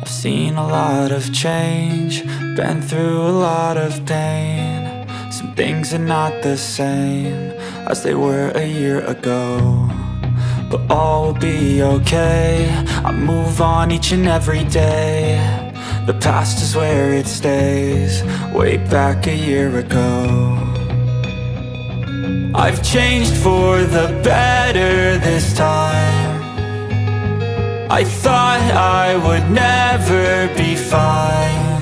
I've seen a lot of change, been through a lot of pain. Some things are not the same as they were a year ago, but all will be okay. I move on each and every day. The past is where it stays, way back a year ago. I've changed for the better this time. I thought I would never be fine.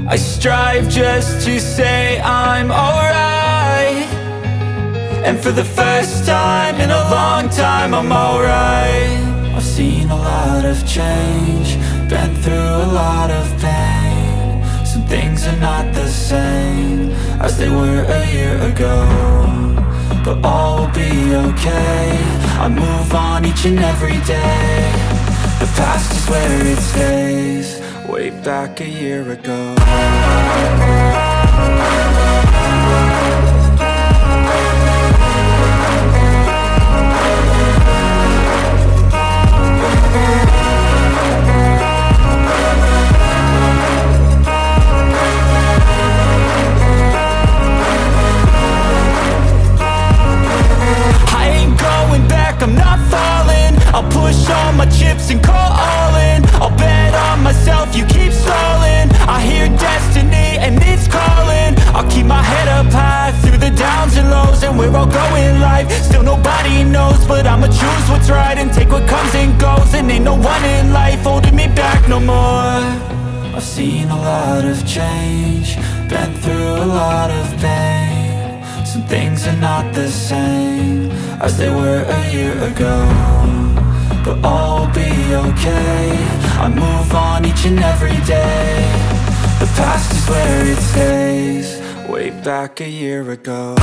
I strive just to say I'm alright, and for the first time in a long time I'm alright. I've seen a lot of change, been through a lot of pain. Some things are not the same as they were a year ago, but all will be okay. I move on each and every day. The past is where it stays, way back a year ago. I'm not falling, I'll push all my chips and call all in. I'll bet on myself, you keep stalling. I hear destiny and it's calling. I'll keep my head up high through the downs and lows, and where I'll go in life, still nobody knows. But I'ma choose what's right and take what comes and goes, and ain't no one in life holding me back no more. I've seen a lot of change, been through a lot of pain. Some things are not the same as they were a year ago, but all will be okay. I move on each and every day. The past is where it stays, way back a year ago.